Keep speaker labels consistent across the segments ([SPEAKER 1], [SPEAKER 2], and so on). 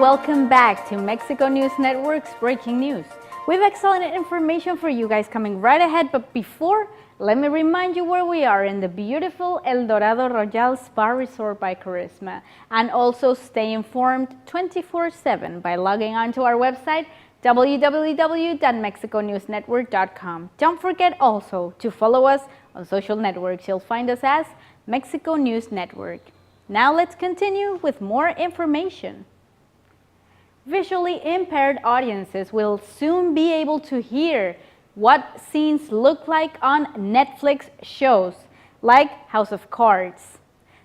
[SPEAKER 1] welcome back to Mexico News Network's Breaking News. We have excellent information for you guys coming right ahead, but before, let me remind you where we are in the beautiful El Dorado Royal Spa Resort by Charisma. And also stay informed 24/7 by logging on to our website, www.mexiconewsnetwork.com. Don't forget also to follow us on social networks. You'll find us as Mexico News Network. Now let's continue with more information. Visually impaired audiences will soon be able to hear what scenes look like on Netflix shows, like House of Cards.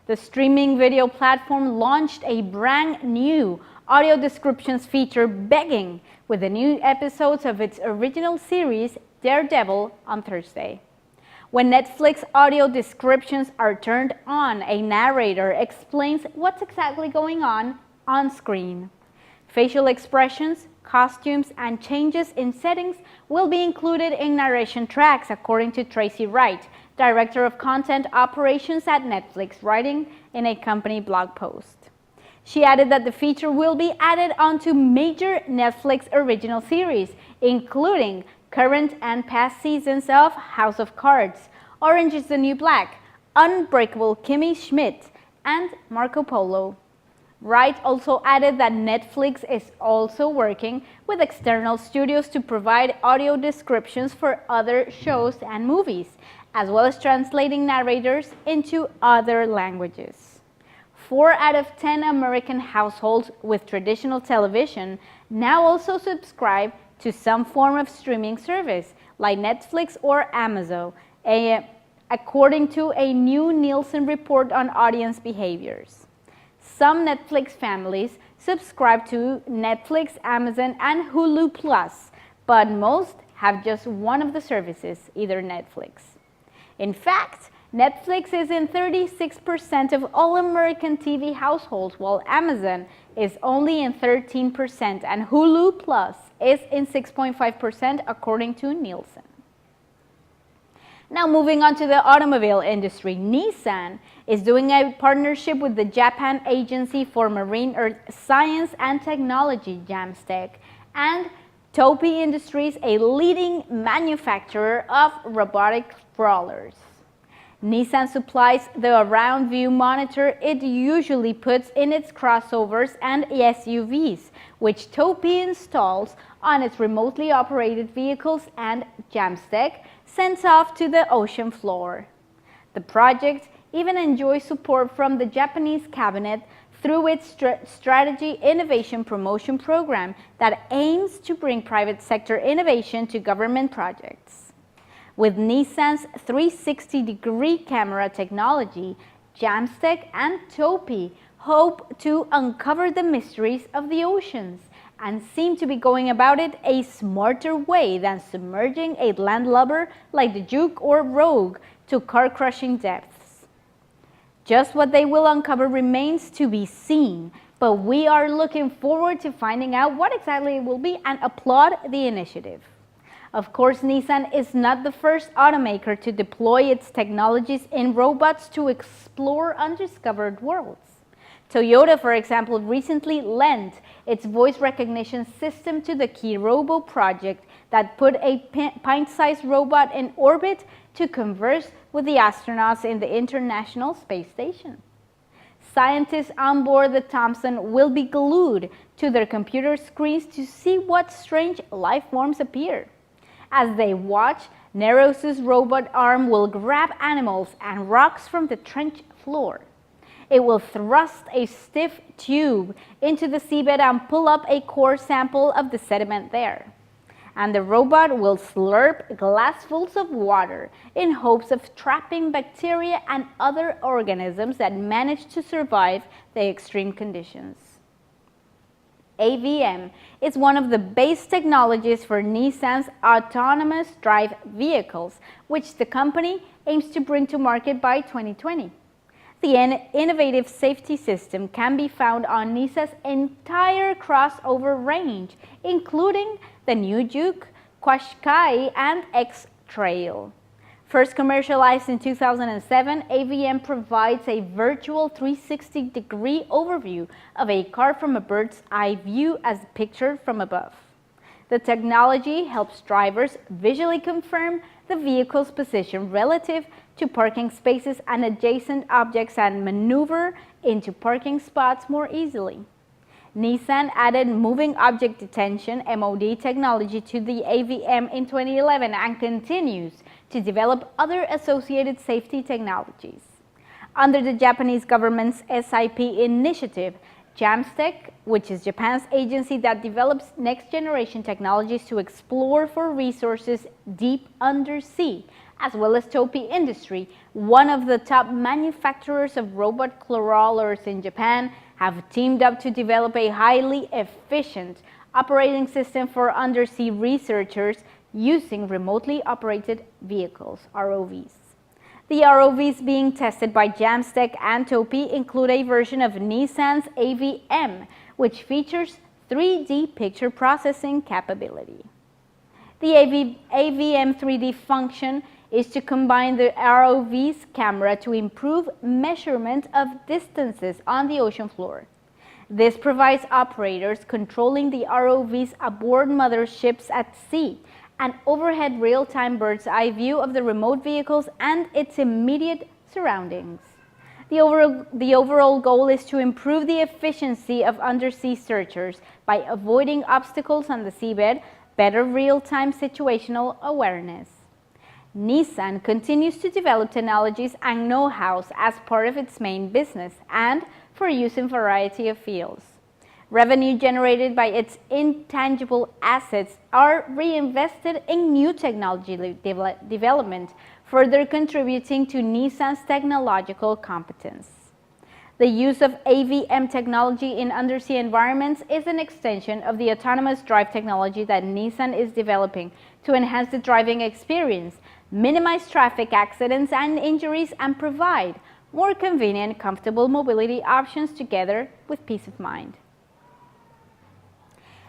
[SPEAKER 1] The streaming video platform launched a brand new audio descriptions feature begging with the new episodes of its original series, Daredevil, on Thursday. When Netflix audio descriptions are turned on, a narrator explains what's exactly going on screen. Facial expressions, costumes, and changes in settings will be included in narration tracks, according to Tracy Wright, Director of Content Operations at Netflix, writing in a company blog post. She added that the feature will be added onto major Netflix original series, including current and past seasons of House of Cards, Orange is the New Black, Unbreakable Kimmy Schmidt, and Marco Polo. Wright also added that Netflix is also working with external studios to provide audio descriptions for other shows and movies, as well as translating narrators into other languages. 4 out of 10 American households with traditional television now also subscribe to some form of streaming service, like Netflix or Amazon, according to a new Nielsen report on audience behaviors. Some Netflix families subscribe to Netflix, Amazon, and Hulu Plus, but most have just one of the services, either Netflix. In fact, Netflix is in 36% of all American TV households, while Amazon is only in 13%, and Hulu Plus is in 6.5%, according to Nielsen. Now moving on to the automobile industry, Nissan is doing a partnership with the Japan Agency for Marine Earth Science and Technology, JAMSTEC, and Topi Industries, a leading manufacturer of robotic crawlers. Nissan supplies the Around View monitor it usually puts in its crossovers and SUVs, which Topi installs on its remotely operated vehicles, and JAMSTEC sends off to the ocean floor. The project even enjoys support from the Japanese cabinet through its Strategy Innovation Promotion Program that aims to bring private sector innovation to government projects. With Nissan's 360-degree camera technology, JAMSTEC and Topi hope to uncover the mysteries of the oceans and seem to be going about it a smarter way than submerging a landlubber like the Juke or Rogue to car-crushing depths. Just what they will uncover remains to be seen, but we are looking forward to finding out what exactly it will be and applaud the initiative. Of course, Nissan is not the first automaker to deploy its technologies in robots to explore undiscovered worlds. Toyota, for example, recently lent its voice recognition system to the Kirobo project that put a pint-sized robot in orbit to converse with the astronauts in the International Space Station. Scientists on board the Thompson will be glued to their computer screens to see what strange life forms appear. As they watch, Neros' robot arm will grab animals and rocks from the trench floor. It will thrust a stiff tube into the seabed and pull up a core sample of the sediment there. And the robot will slurp glassfuls of water in hopes of trapping bacteria and other organisms that manage to survive the extreme conditions. AVM is one of the base technologies for Nissan's autonomous drive vehicles, which the company aims to bring to market by 2020. The innovative safety system can be found on Nissan's entire crossover range, including the new Juke, Qashqai, and X-Trail. First commercialized in 2007, AVM provides a virtual 360-degree overview of a car from a bird's eye view as pictured from above. The technology helps drivers visually confirm the vehicle's position relative to parking spaces and adjacent objects and maneuver into parking spots more easily. Nissan added moving object detection (MOD) technology to the AVM in 2011 and continues to develop other associated safety technologies. Under the Japanese government's SIP initiative, JAMSTEC, which is Japan's agency that develops next-generation technologies to explore for resources deep undersea, as well as Topi Industry, one of the top manufacturers of robot crawlers in Japan, have teamed up to develop a highly efficient operating system for undersea researchers using remotely operated vehicles, ROVs. The ROVs being tested by JAMSTEC and Topi include a version of Nissan's AVM, which features 3D picture processing capability. The AVM 3D function is to combine the ROV's camera to improve measurement of distances on the ocean floor. This provides operators controlling the ROVs aboard motherships at sea an overhead real-time bird's eye view of the remote vehicles and its immediate surroundings. The overall goal is to improve the efficiency of undersea searchers by avoiding obstacles on the seabed, better real-time situational awareness. Nissan continues to develop technologies and know-how as part of its main business and for use in a variety of fields. Revenue generated by its intangible assets are reinvested in new technology development, further contributing to Nissan's technological competence. The use of AVM technology in undersea environments is an extension of the autonomous drive technology that Nissan is developing to enhance the driving experience, minimize traffic accidents and injuries, and provide more convenient, comfortable mobility options together with peace of mind.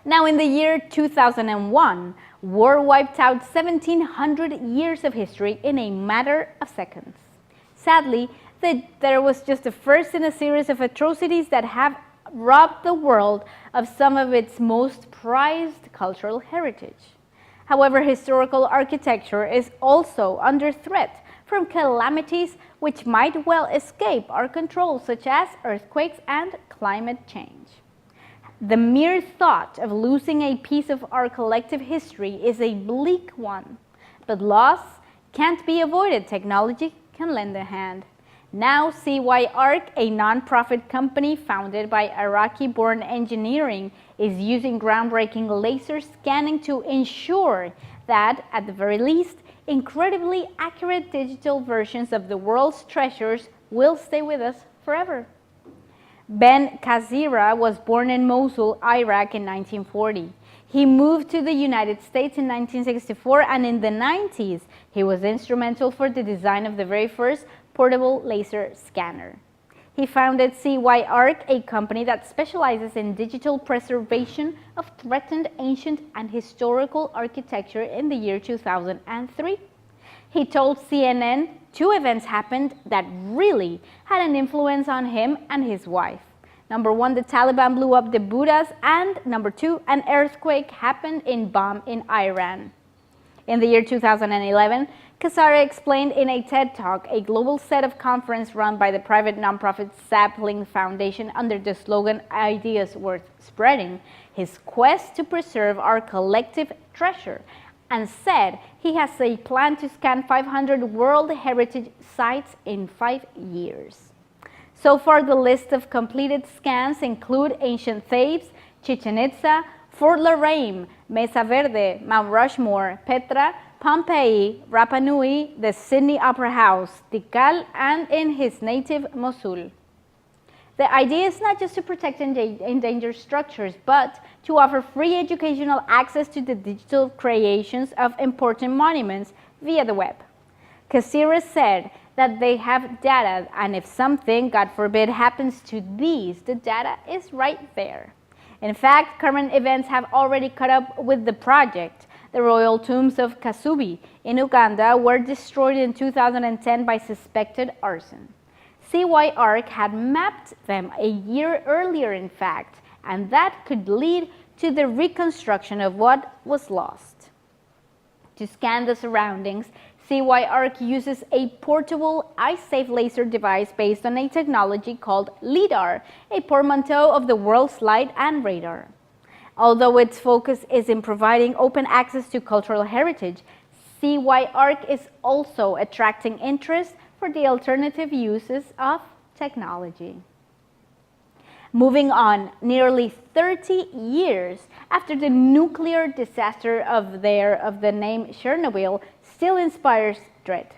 [SPEAKER 1] Now, in the year 2001, war wiped out 1,700 years of history in a matter of seconds. Sadly, there was just the first in a series of atrocities that have robbed the world of some of its most prized cultural heritage. However, historical architecture is also under threat from calamities which might well escape our control, such as earthquakes and climate change. The mere thought of losing a piece of our collective history is a bleak one, but loss can't be avoided. Technology can lend a hand. Now, CY-ARC, a non-profit company founded by Iraqi-born engineering, is using groundbreaking laser scanning to ensure that, at the very least, incredibly accurate digital versions of the world's treasures will stay with us forever. Ben Kazira was born in Mosul, Iraq in 1940. He moved to the United States in 1964, and in the 90s, he was instrumental for the design of the very first portable laser scanner. He founded CY-ARC, a company that specializes in digital preservation of threatened ancient and historical architecture in the year 2003. He told CNN 2 events happened that really had an influence on him and his wife. Number 1, the Taliban blew up the Buddhas, and number 2, an earthquake happened in Bam in Iran. In the year 2011, Kazira explained in a TED Talk, a global set of conference run by the private nonprofit Sapling Foundation under the slogan "Ideas Worth Spreading," his quest to preserve our collective treasure, and said he has a plan to scan 500 World Heritage sites in 5 years. So far, the list of completed scans include ancient Thebes, Chichen Itza, Fort La Reine, Mesa Verde, Mount Rushmore, Petra, Pompeii, Rapa Nui, the Sydney Opera House, Tikal, and in his native Mosul. The idea is not just to protect endangered structures, but to offer free educational access to the digital creations of important monuments via the web. Kazira said that they have data, and if something, God forbid, happens to these, the data is right there. In fact, current events have already caught up with the project. The royal tombs of Kasubi in Uganda were destroyed in 2010 by suspected arson. CYArk had mapped them a year earlier, in fact, and that could lead to the reconstruction of what was lost. To scan the surroundings, CYArk uses a portable, eye-safe laser device based on a technology called LIDAR, a portmanteau of the world's light and radar. Although its focus is in providing open access to cultural heritage, CYArk is also attracting interest for the alternative uses of technology. Moving on, nearly 30 years after the nuclear disaster of the name Chernobyl still inspires dread.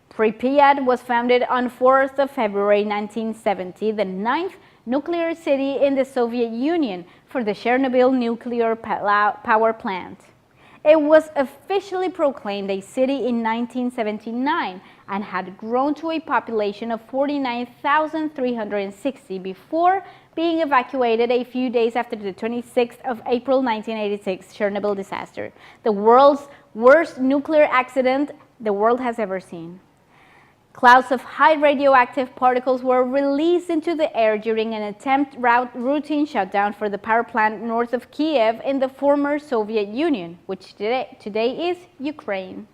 [SPEAKER 1] Pripyat was founded on 4th of February 1970, the ninth nuclear city in the Soviet Union for the Chernobyl nuclear power plant. It was officially proclaimed a city in 1979 and had grown to a population of 49,360 before being evacuated a few days after the 26th of April 1986 Chernobyl disaster, the world's worst nuclear accident the world has ever seen. Clouds of high radioactive particles were released into the air during an attempted routine shutdown for the power plant north of Kiev in the former Soviet Union, which today is Ukraine.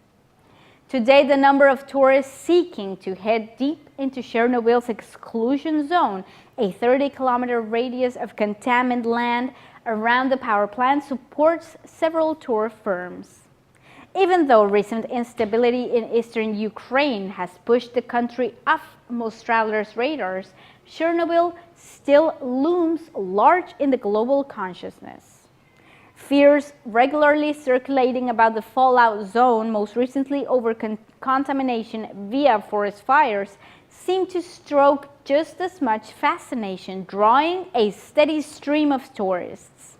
[SPEAKER 1] Today, the number of tourists seeking to head deep into Chernobyl's exclusion zone, a 30-kilometer radius of contaminated land around the power plant, supports several tour firms. Even though recent instability in eastern Ukraine has pushed the country off most travelers' radars, Chernobyl still looms large in the global consciousness. Fears regularly circulating about the fallout zone, most recently over contamination via forest fires, seem to stoke just as much fascination, drawing a steady stream of tourists.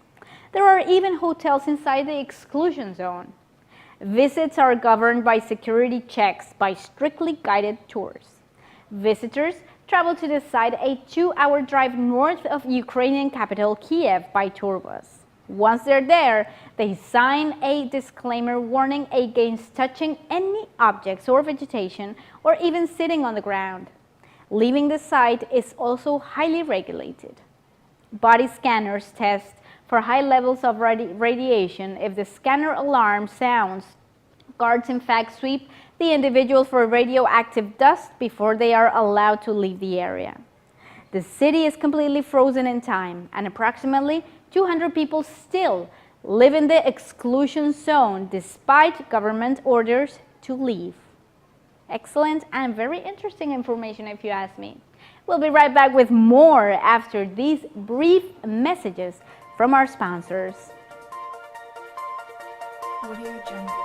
[SPEAKER 1] There are even hotels inside the exclusion zone. Visits are governed by security checks by strictly guided tours. Visitors travel to the site a 2-hour drive north of Ukrainian capital Kiev by tour bus. Once they're there, they sign a disclaimer warning against touching any objects or vegetation or even sitting on the ground. Leaving the site is also highly regulated. Body scanners test for high levels of radiation. If the scanner alarm sounds, guards in fact sweep the individual for radioactive dust before they are allowed to leave the area. The city is completely frozen in time, and approximately 200 people still live in the exclusion zone despite government orders to leave. Excellent and very interesting information if you ask me. We'll be right back with more after these brief messages from our sponsors.
[SPEAKER 2] Audio Jungle.